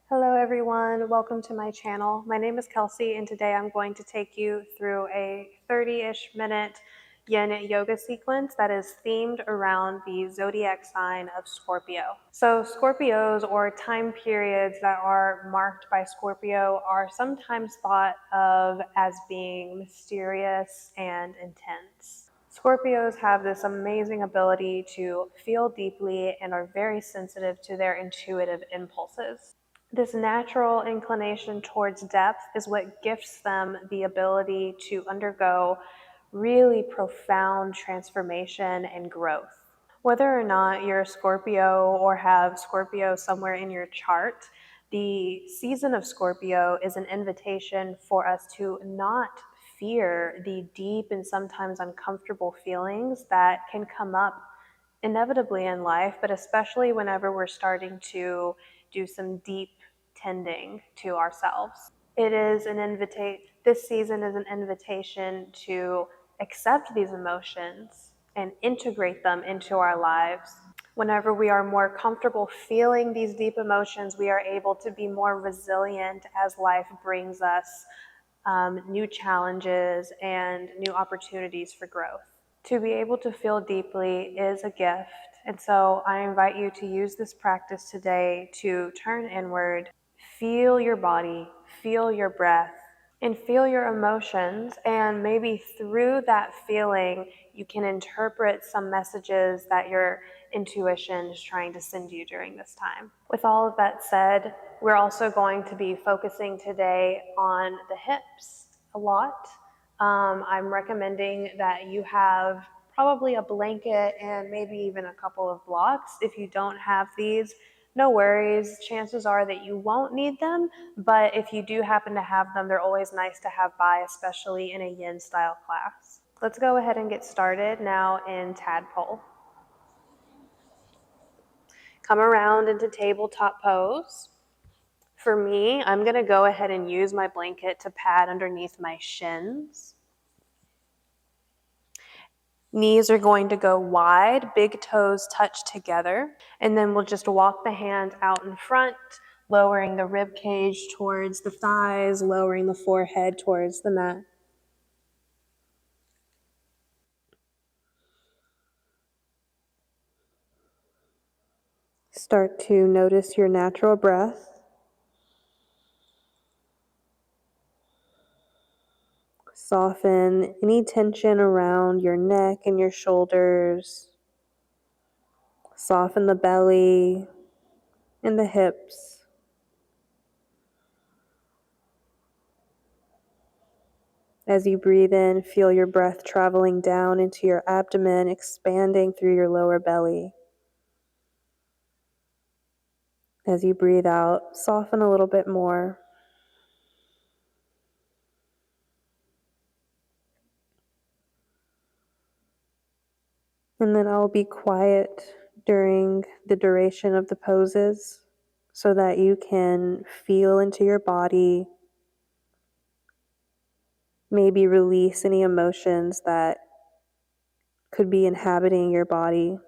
Hello everyone, welcome to my channel. My name is Kelsey and today I'm going to take you through a 30-ish minute Yin Yoga sequence that is themed around the zodiac sign of Scorpio. So Scorpios, or time periods that are marked by Scorpio, are sometimes thought of as being mysterious and intense. Scorpios have this amazing ability to feel deeply and are very sensitive to their intuitive impulses. This natural inclination towards depth is what gifts them the ability to undergo really profound transformation and growth. Whether or not you're a Scorpio or have Scorpio somewhere in your chart, the season of Scorpio is an invitation for us to not fear the deep and sometimes uncomfortable feelings that can come up inevitably in life, but especially whenever we're starting to do some deep tending to ourselves. This season is an invitation to accept these emotions and integrate them into our lives. Whenever we are more comfortable feeling these deep emotions, we are able to be more resilient as life brings us new challenges and new opportunities for growth. To be able to feel deeply is a gift, and so I invite you to use this practice today to turn inward, feel your body, feel your breath, and feel your emotions, and maybe through that feeling, you can interpret some messages that your intuition is trying to send you during this time. With all of that said, we're also going to be focusing today on the hips a lot. I'm recommending that you have probably a blanket and maybe even a couple of blocks. If you don't have these, no worries. Chances are that you won't need them, but if you do happen to have them, they're always nice to have by, especially in a yin style class. Let's go ahead and get started now in tadpole. Come around into tabletop pose. For me, I'm going to go ahead and use my blanket to pad underneath my shins. Knees are going to go wide, big toes touch together, and then we'll just walk the hand out in front, lowering the rib cage towards the thighs, lowering the forehead towards the mat. Start to notice your natural breath. Soften any tension around your neck and your shoulders. Soften the belly and the hips. As you breathe in, feel your breath traveling down into your abdomen, expanding through your lower belly. As you breathe out, soften a little bit more. And then I'll be quiet during the duration of the poses so that you can feel into your body, maybe release any emotions that could be inhabiting your body,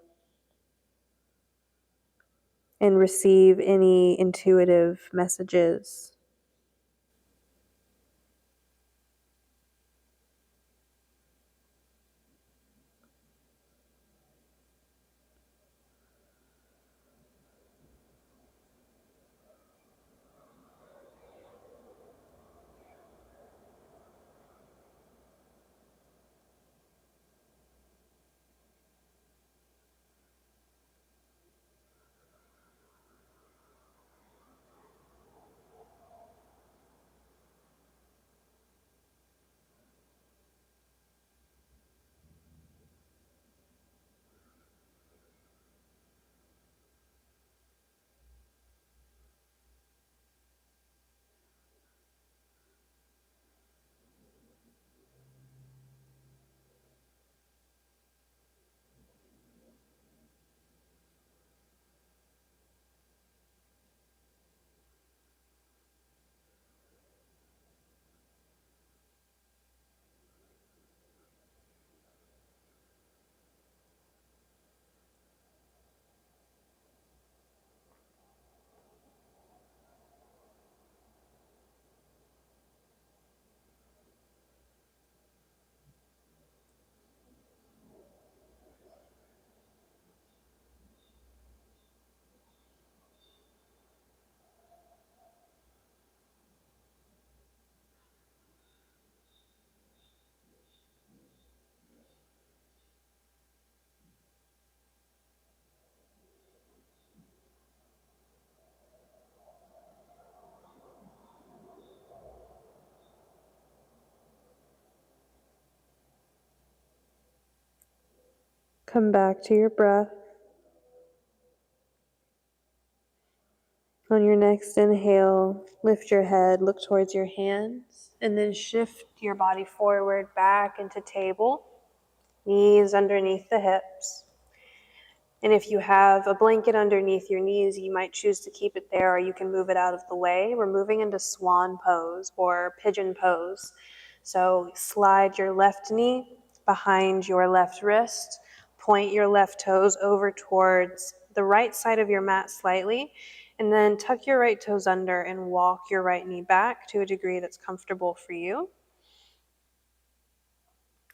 and receive any intuitive messages. Come back to your breath. On your next inhale, lift your head, look towards your hands, and then shift your body forward back into table, knees underneath the hips. And if you have a blanket underneath your knees, you might choose to keep it there, or you can move it out of the way. We're moving into swan pose or pigeon pose. So slide your left knee behind your left wrist, point your left toes over towards the right side of your mat slightly, and then tuck your right toes under and walk your right knee back to a degree that's comfortable for you.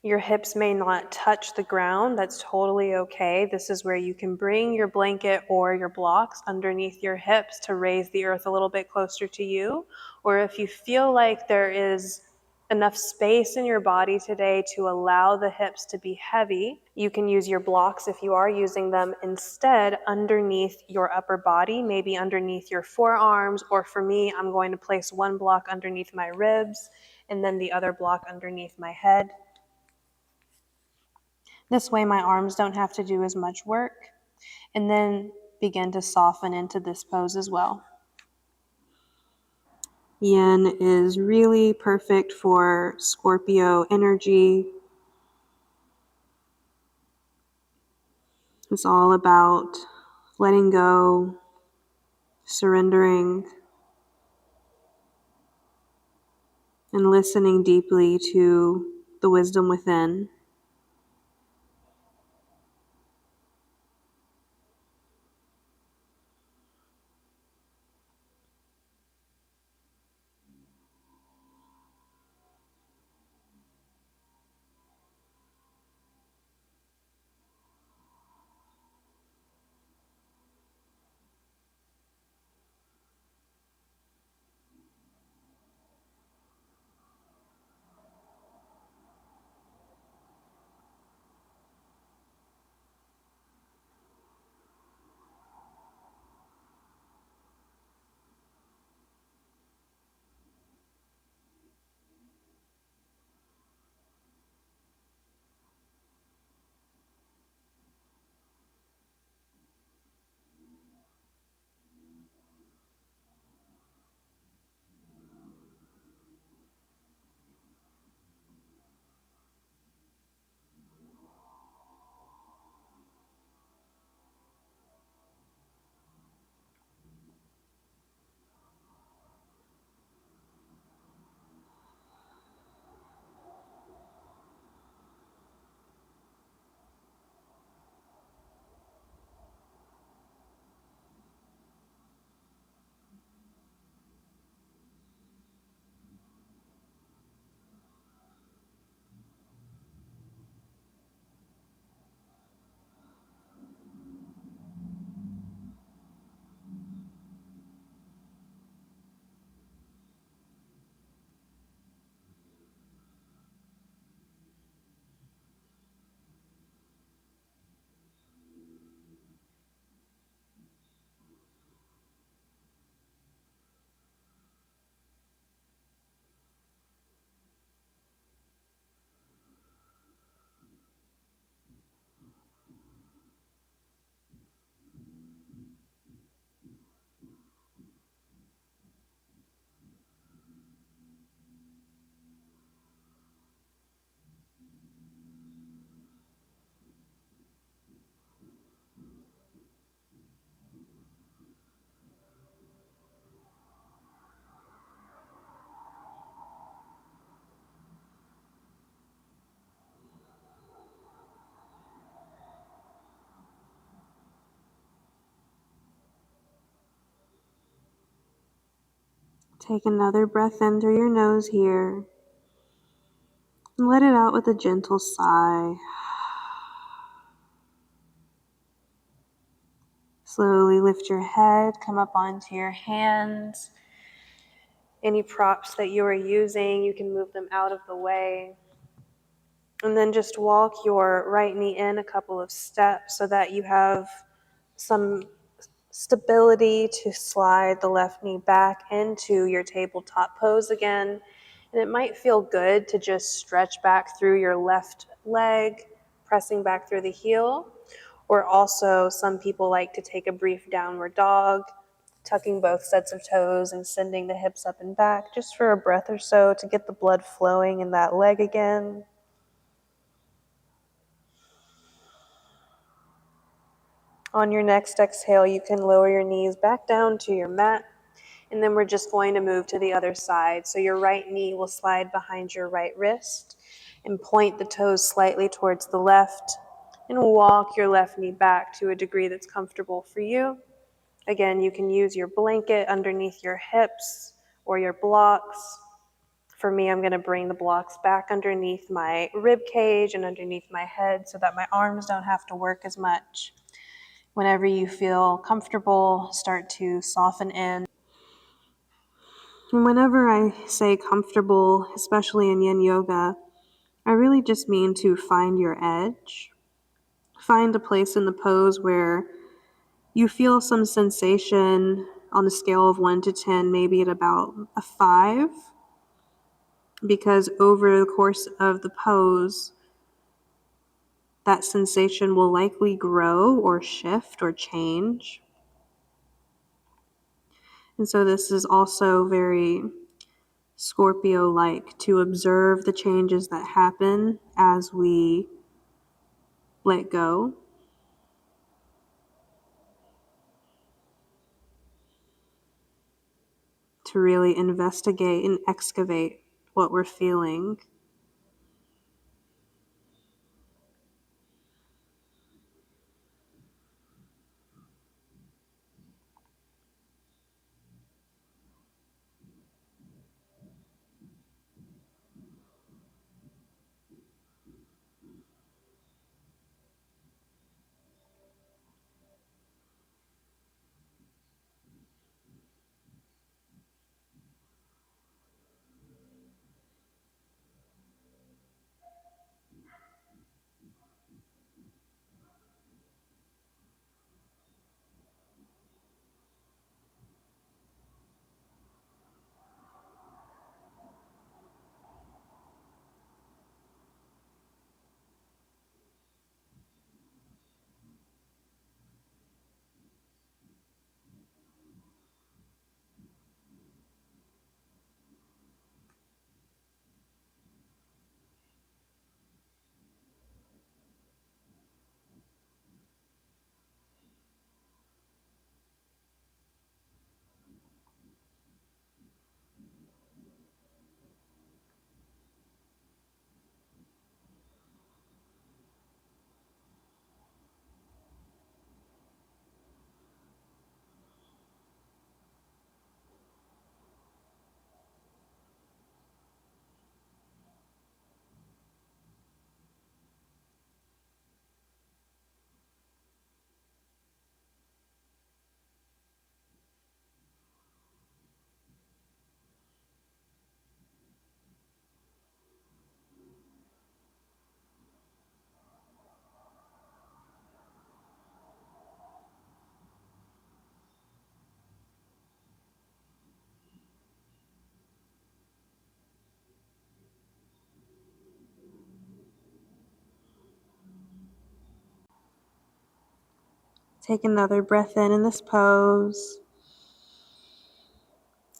Your hips may not touch the ground. That's totally okay. This is where you can bring your blanket or your blocks underneath your hips to raise the earth a little bit closer to you. Or if you feel like there is enough space in your body today to allow the hips to be heavy, you can use your blocks, if you are using them, instead underneath your upper body, maybe underneath your forearms, or for me, I'm going to place one block underneath my ribs and then the other block underneath my head. This way my arms don't have to do as much work, and then begin to soften into this pose as well. Yin is really perfect for Scorpio energy. It's all about letting go, surrendering, and listening deeply to the wisdom within. Take another breath in through your nose here, and let it out with a gentle sigh. Slowly lift your head, come up onto your hands. Any props that you are using, you can move them out of the way. And then just walk your right knee in a couple of steps so that you have some stability to slide the left knee back into your tabletop pose again. And it might feel good to just stretch back through your left leg pressing back through the heel. Or also, some people like to take a brief downward dog, tucking both sets of toes and sending the hips up and back just for a breath or so to get the blood flowing in that leg again. On your next exhale, you can lower your knees back down to your mat, and then we're just going to move to the other side. So your right knee will slide behind your right wrist and point the toes slightly towards the left, and walk your left knee back to a degree that's comfortable for you. Again, you can use your blanket underneath your hips or your blocks. For me, I'm going to bring the blocks back underneath my rib cage and underneath my head so that my arms don't have to work as much. Whenever you feel comfortable, start to soften in. And whenever I say comfortable, especially in Yin Yoga, I really just mean to find your edge. Find a place in the pose where you feel some sensation on a scale of 1 to 10, maybe at about a 5, because over the course of the pose, that sensation will likely grow or shift or change. And so this is also very Scorpio-like, to observe the changes that happen as we let go. To really investigate and excavate what we're feeling. Take another breath in this pose.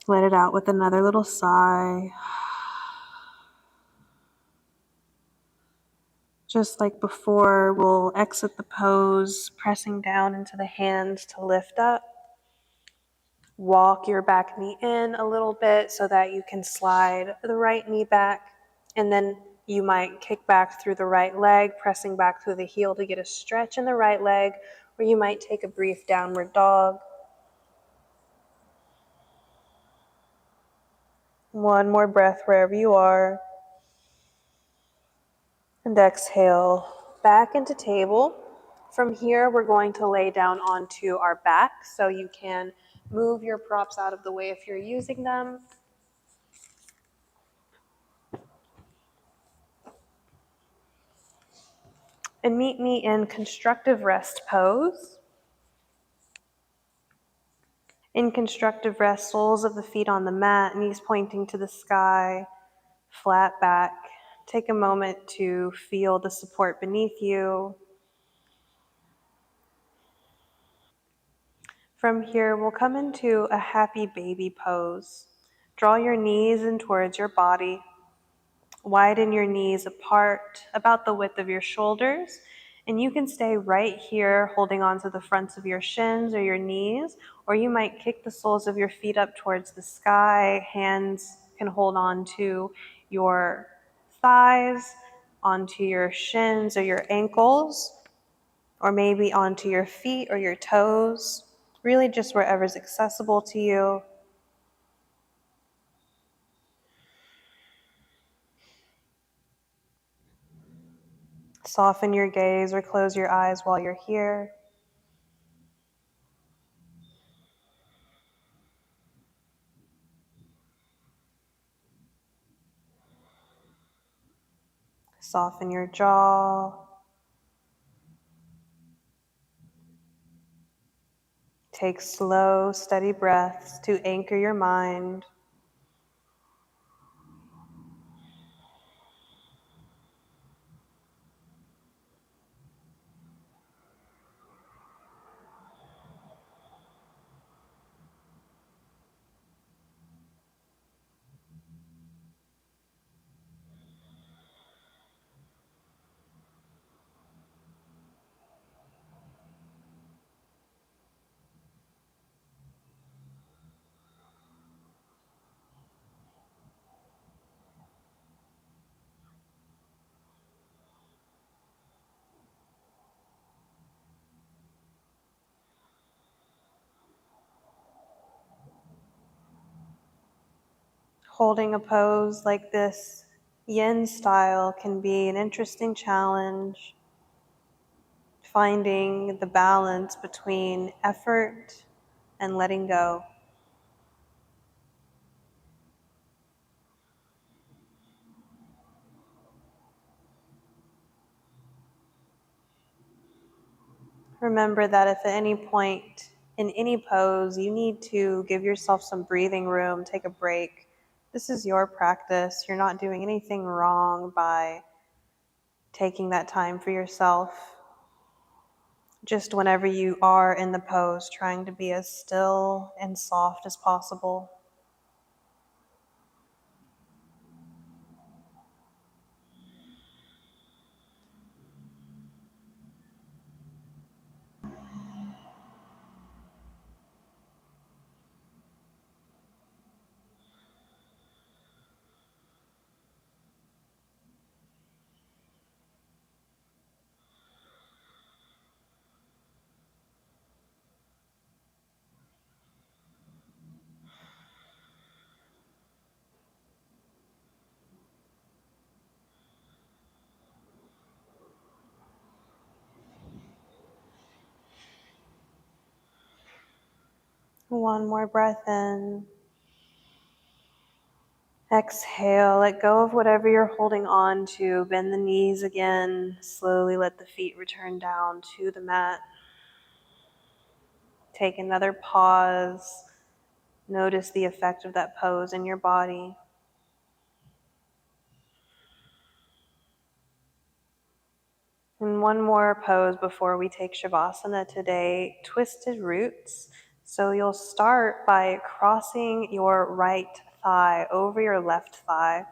Let it out with another little sigh. Just like before, we'll exit the pose, pressing down into the hands to lift up. Walk your back knee in a little bit so that you can slide the right knee back, and then you might kick back through the right leg, pressing back through the heel to get a stretch in the right leg, or you might take a brief downward dog. One more breath wherever you are. And exhale back into table. From here, we're going to lay down onto our back, so you can move your props out of the way if you're using them. And meet me in constructive rest pose. In constructive rest, soles of the feet on the mat, knees pointing to the sky, flat back. Take a moment to feel the support beneath you. From here, we'll come into a happy baby pose. Draw your knees in towards your body. Widen your knees apart, about the width of your shoulders, and you can stay right here holding on to the fronts of your shins or your knees, or you might kick the soles of your feet up towards the sky. Hands can hold on to your thighs, onto your shins or your ankles, or maybe onto your feet or your toes, really just wherever's accessible to you. Soften your gaze or close your eyes while you're here. Soften your jaw. Take slow, steady breaths to anchor your mind. Holding a pose like this yin style can be an interesting challenge, finding the balance between effort and letting go. Remember that if at any point in any pose you need to give yourself some breathing room, take a break, this is your practice. You're not doing anything wrong by taking that time for yourself. Just whenever you are in the pose, trying to be as still and soft as possible. One more breath in. Exhale, let go of whatever you're holding on to. Bend the knees again. Slowly let the feet return down to the mat. Take another pause. Notice the effect of that pose in your body. And one more pose before we take Shavasana today, twisted roots. So you'll start by crossing your right thigh over your left thigh,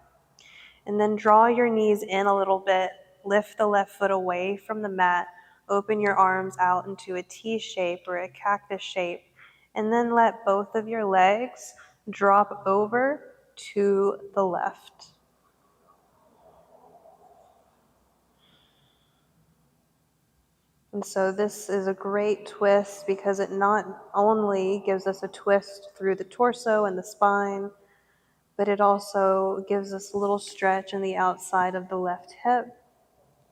and then draw your knees in a little bit, lift the left foot away from the mat, open your arms out into a T shape or a cactus shape, and then let both of your legs drop over to the left. And so this is a great twist because it not only gives us a twist through the torso and the spine, but it also gives us a little stretch in the outside of the left hip.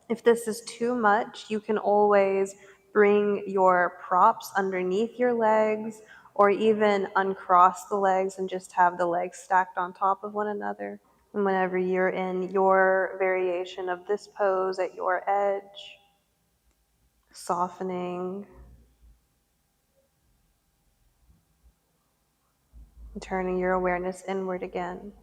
If this is too much, you can always bring your props underneath your legs or even uncross the legs and just have the legs stacked on top of one another. And whenever you're in your variation of this pose at your edge, softening, turning your awareness inward again.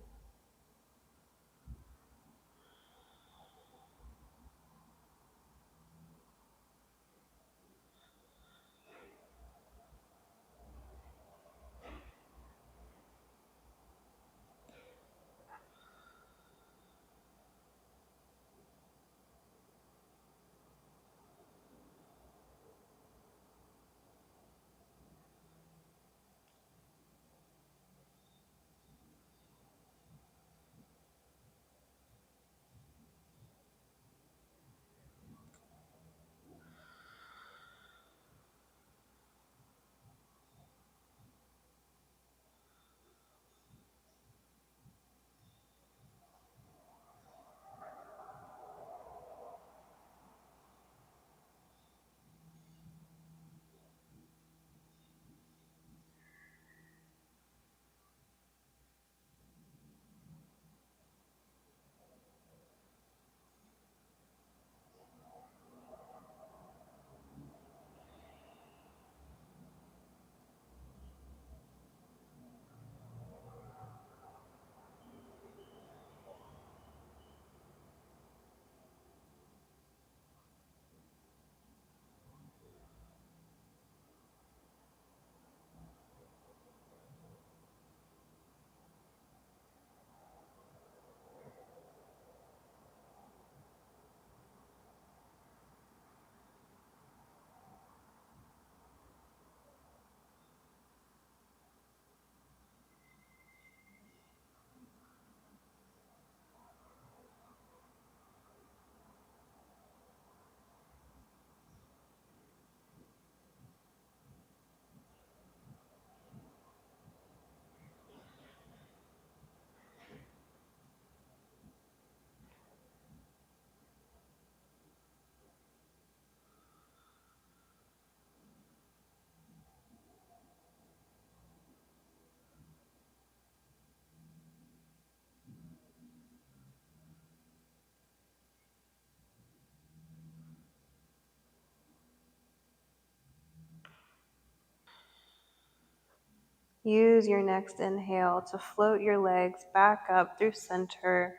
Use your next inhale to float your legs back up through center.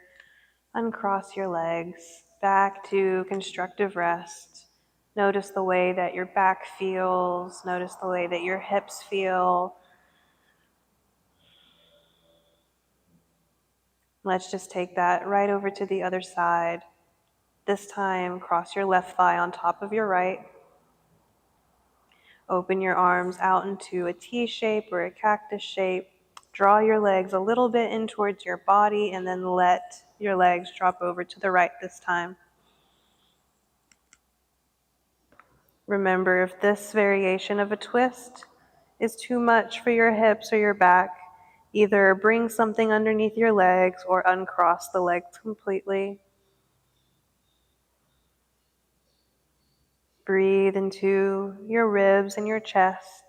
Uncross your legs back to constructive rest. Notice the way that your back feels. Notice the way that your hips feel. Let's just take that right over to the other side. This time, cross your left thigh on top of your right. Open your arms out into a T shape or a cactus shape. Draw your legs a little bit in towards your body and then let your legs drop over to the right this time. Remember, if this variation of a twist is too much for your hips or your back, either bring something underneath your legs or uncross the legs completely. Breathe into your ribs and your chest.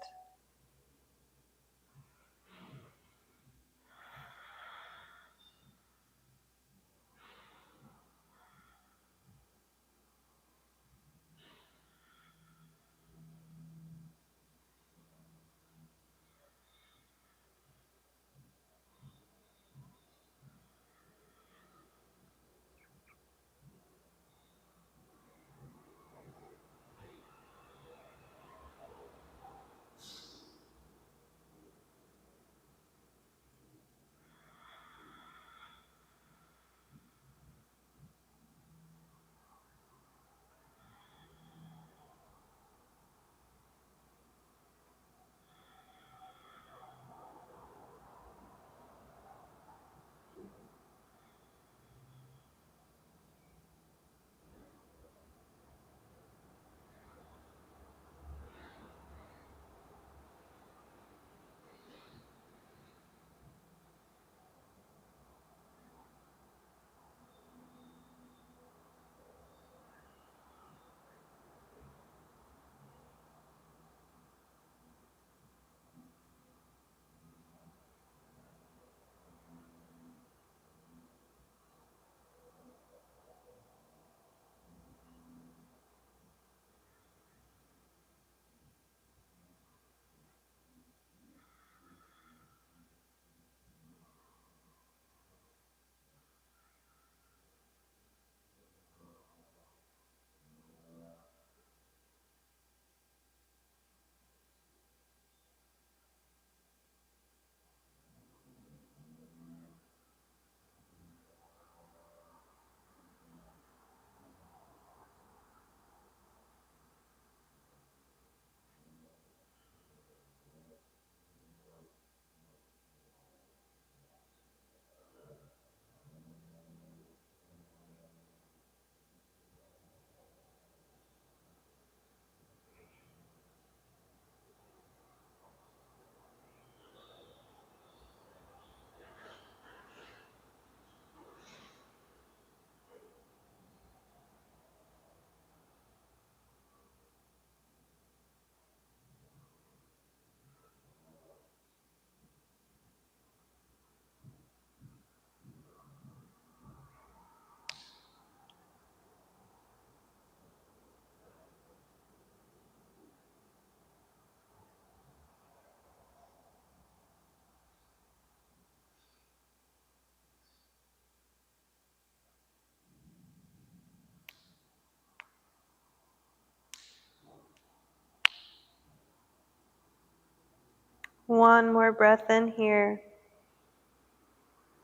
One more breath in here.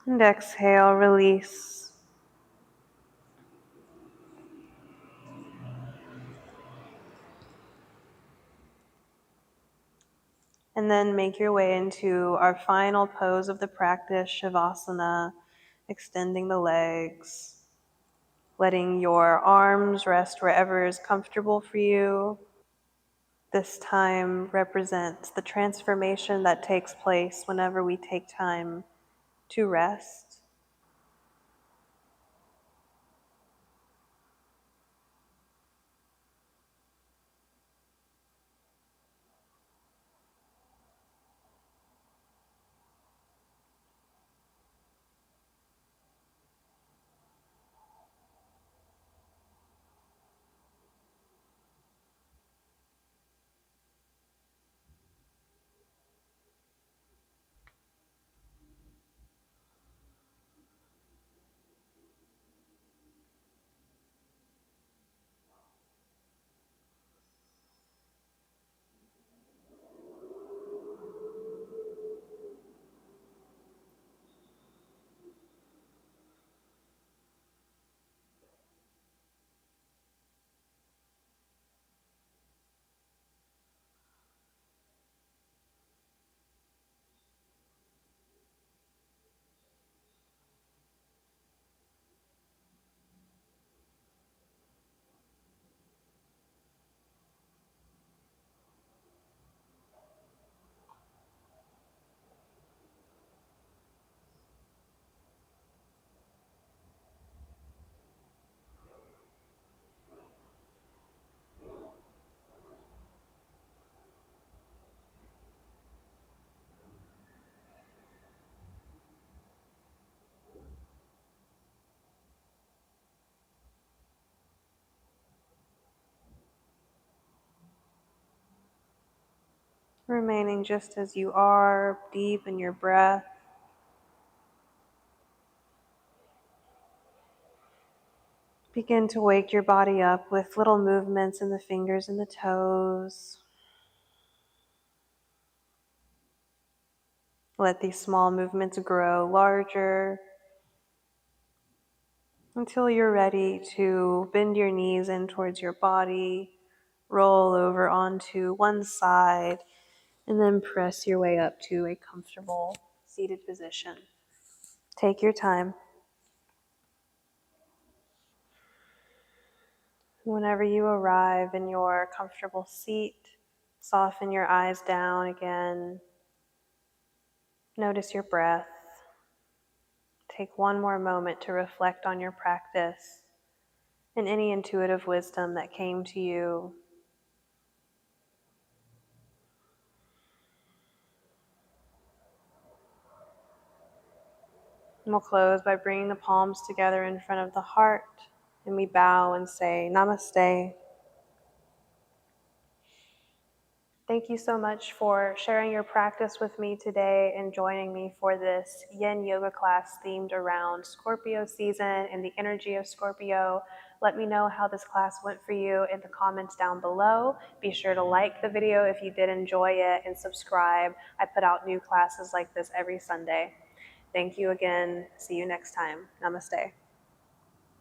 And exhale, release. And then make your way into our final pose of the practice, Shavasana, extending the legs, letting your arms rest wherever is comfortable for you. This time represents the transformation that takes place whenever we take time to rest. remaining just as you are, deep in your breath. Begin to wake your body up with little movements in the fingers and the toes. Let these small movements grow larger until you're ready to bend your knees in towards your body, roll over onto one side, and then press your way up to a comfortable seated position. Take your time. Whenever you arrive in your comfortable seat, soften your eyes down again. Notice your breath. Take one more moment to reflect on your practice and any intuitive wisdom that came to you. And we'll close by bringing the palms together in front of the heart, and we bow and say Namaste. Thank you so much for sharing your practice with me today and joining me for this Yin Yoga class themed around Scorpio season and the energy of Scorpio. Let me know how this class went for you in the comments down below. Be sure to like the video if you did enjoy it and subscribe. I put out new classes like this every Sunday. Thank you again. See you next time. Namaste.